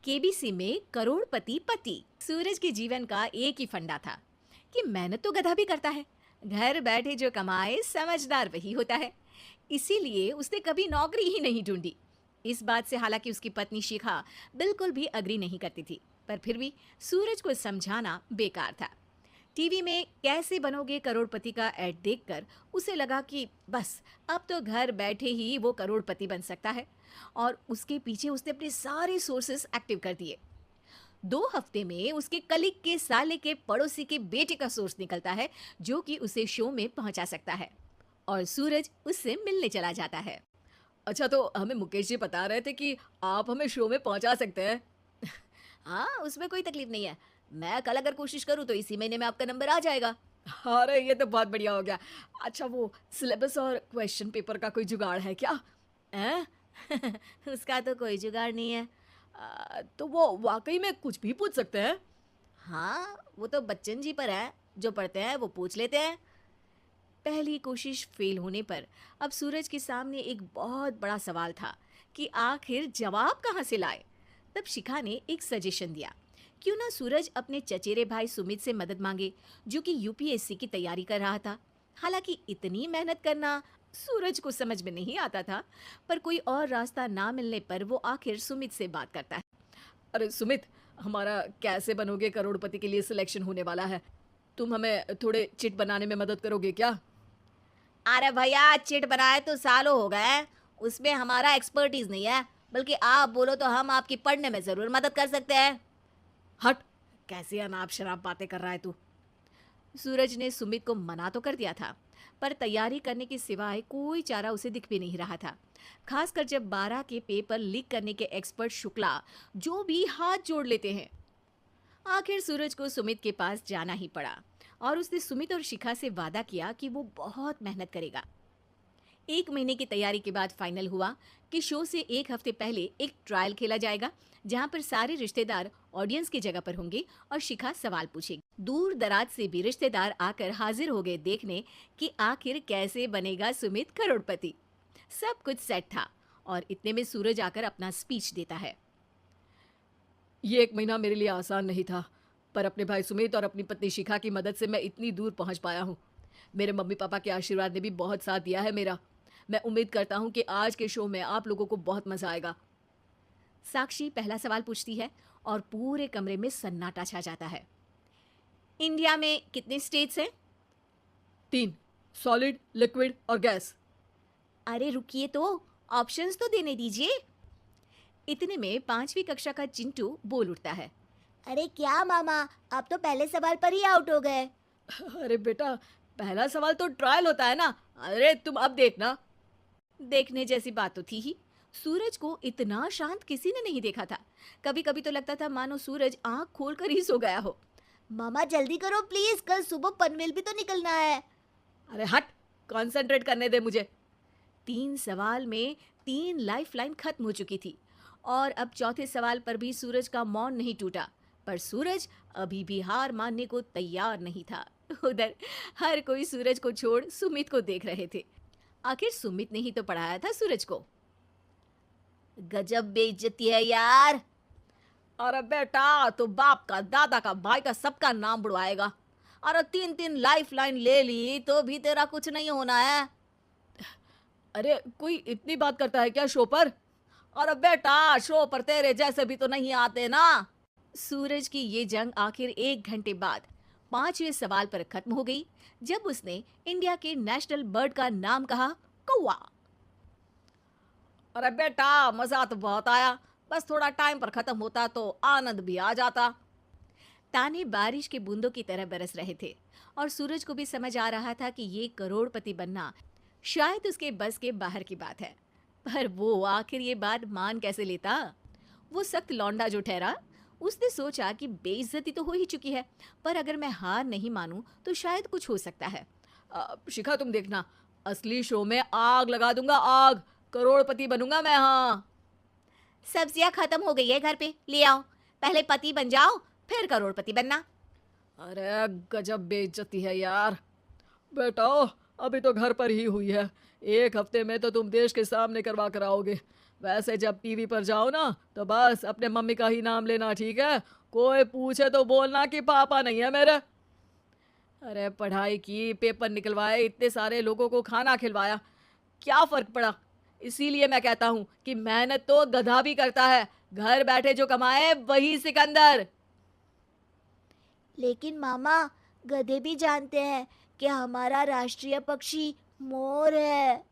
KBC में करोड़पति पति। सूरज के जीवन का एक ही फंडा था कि मेहनत तो गधा भी करता है, घर बैठे जो कमाए समझदार वही होता है। इसीलिए उसने कभी नौकरी ही नहीं ढूंढी। इस बात से हालांकि उसकी पत्नी शिखा बिल्कुल भी अग्री नहीं करती थी, पर फिर भी सूरज को समझाना बेकार था। टीवी में कैसे बनोगे करोड़पति का ऐड देखकर उसे लगा कि बस अब तो घर बैठे ही वो करोड़पति बन सकता है, और उसके पीछे उसने अपने सारे सोर्सेस एक्टिव कर दिए। 2 हफ्ते में उसके कलीग के साले के पड़ोसी के बेटे का सोर्स निकलता है जो कि उसे शो में पहुंचा सकता है, और सूरज उससे मिलने चला जाता है। अच्छा, तो हमें मुकेश जी बता रहे थे कि आप हमें शो में पहुंचा सकते हैं। हाँ, उसमें कोई तकलीफ नहीं है। मैं कल अगर कोशिश करूँ तो इसी महीने में आपका नंबर आ जाएगा। अरे ये तो बहुत बढ़िया हो गया। अच्छा, वो सिलेबस और क्वेश्चन पेपर का कोई जुगाड़ है क्या? हैं? उसका तो कोई जुगाड़ नहीं है। तो वो वाकई में कुछ भी पूछ सकते हैं? हाँ, वो तो बच्चन जी पर है, जो पढ़ते हैं वो पूछ लेते हैं। पहली कोशिश फेल होने पर अब सूरज के सामने एक बहुत बड़ा सवाल था कि आखिर जवाब कहाँ से लाए। तब शिखा ने एक सजेशन दिया, क्यों ना सूरज अपने चचेरे भाई सुमित से मदद मांगे, जो कि यूपीएससी की तैयारी कर रहा था। हालांकि इतनी मेहनत करना सूरज को समझ में नहीं आता था, पर कोई और रास्ता ना मिलने पर वो आखिर सुमित से बात करता है। अरे सुमित, हमारा कैसे बनोगे करोड़पति के लिए सिलेक्शन होने वाला है। तुम हमें थोड़े चिट बनाने में मदद करोगे क्या? अरे भैया, चिट बनाए तो सालों हो गए, उसमें हमारा एक्सपर्टीज नहीं है, बल्कि आप बोलो तो हम आपकी पढ़ने में जरूर मदद कर सकते हैं। हट, कैसी अनाप शराब बातें कर रहा है तू। सूरज ने सुमित को मना तो कर दिया था, पर तैयारी करने के सिवाय कोई चारा उसे दिख भी नहीं रहा था। खासकर जब 12 के पेपर लीक करने के एक्सपर्ट शुक्ला जो भी हाथ जोड़ लेते हैं। आखिर सूरज को सुमित के पास जाना ही पड़ा, और उसने सुमित और शिखा से वादा किया कि वो बहुत मेहनत करेगा। 1 महीने की तैयारी के बाद फाइनल हुआ कि शो से 1 हफ्ते पहले एक ट्रायल खेला जाएगा, जहां पर सारे रिश्तेदार ऑडियंस की जगह पर होंगे और शिखा सवाल पूछेगी। दूर दराज से भी रिश्तेदार आकर हाजिर हो गए देखने कि आखिर कैसे बनेगा सुमित करोड़पति। सब कुछ सेट था, और इतने में सूरज आकर अपना स्पीच देता है। ये 1 महीना मेरे लिए आसान नहीं था, पर अपने भाई सुमित और अपनी पत्नी शिखा की मदद से मैं इतनी दूर पहुंच पाया हूँ। मेरे मम्मी पापा के आशीर्वाद ने भी बहुत साथ दिया है मेरा। मैं उम्मीद करता हूँ कि आज के शो में आप लोगों को बहुत मजा आएगा। साक्षी पहला सवाल पूछती है, और पूरे कमरे में सन्नाटा छा जाता है। इंडिया में कितने स्टेट्स हैं? 3, सॉलिड, लिक्विड और गैस। अरे रुकिए, तो ऑप्शंस तो देने दीजिए। इतने में 5वीं कक्षा का चिंटू बोल उठता है। अरे क्या मामा, आप तो पहले सवाल पर ही आउट हो गए। अरे बेटा, पहला सवाल तो ट्रायल होता है ना। अरे तुम अब देखना। देखने जैसी बात तो थी ही। सूरज को इतना शांत किसी ने नहीं देखा था। कभी कभी तो लगता था मानो सूरज आंख खोलकर ही सो गया हो। मामा जल्दी करो प्लीज, कल सुबह पनवेल भी तो निकलना है। अरे हट, कंसंट्रेट करने दे मुझे। 3 सवाल में 3 लाइफलाइन खत्म हो चुकी थी, और अब चौथे सवाल पर भी सूरज का मौन नहीं टूटा। पर सूरज अभी भी हार मानने को तैयार नहीं था। उधर हर कोई सूरज को छोड़ सुमित को देख रहे थे। आखिर सुमित ने ही तो पढ़ाया था सूरज को। गजब बेइज्जती है यार। अरे बेटा, तो बाप का, दादा का, भाई का, सबका नाम बुड़वाएगा। अरे 3 लाइफलाइन ले ली तो भी तेरा कुछ नहीं होना है। अरे कोई इतनी बात करता है क्या शो पर? अरे बेटा, शो पर तेरे जैसे भी तो नहीं आते ना। सूरज की ये जंग आखिर 1 घंटे बाद 5वें सवाल पर खत्म हो गई, जब उसने इंडिया के नेशनल बर्ड का नाम कहा, कौवा। अरे बेटा, मजा तो बहुत आया, बस थोड़ा टाइम पर खत्म होता तो आनंद भी आ जाता। ताने बारिश के बूंदों की तरह बरस रहे थे, और सूरज को भी समझ आ रहा था कि ये करोड़पति बनना शायद उसके बस के बाहर की बात है। पर वो आखिर ये बात मान कैसे लेता। वो सख्त लौंडा जो ठहरा, उसने सोचा कि बेइज्जती तो हो ही चुकी है, पर अगर मैं हार नहीं मानूं तो शायद कुछ हो सकता है। शिखा तुम देखना, असली शो में आग लगा दूंगा, आग। करोड़पति बनूंगा मैं। हाँ, सब्जियां खत्म हो गई है घर पे, ले आओ। पहले पति बन जाओ, फिर करोड़पति बनना। अरे गजब बेइज्जती है यार। बेटा, अभी तो घर पर ही हुई है, एक हफ्ते में तो तुम देश के सामने करवा कर आओगे। वैसे जब टीवी पर जाओ ना तो बस अपने मम्मी का ही नाम लेना, ठीक है? कोई पूछे तो बोलना कि पापा नहीं है मेरे। अरे पढ़ाई की, पेपर निकलवाए, इतने सारे लोगों को खाना खिलवाया, क्या फर्क पड़ा? इसीलिए मैं कहता हूँ कि मेहनत तो गधा भी करता है, घर बैठे जो कमाए वही सिकंदर। लेकिन मामा, गधे भी जानते हैं कि हमारा राष्ट्रीय पक्षी मोर है।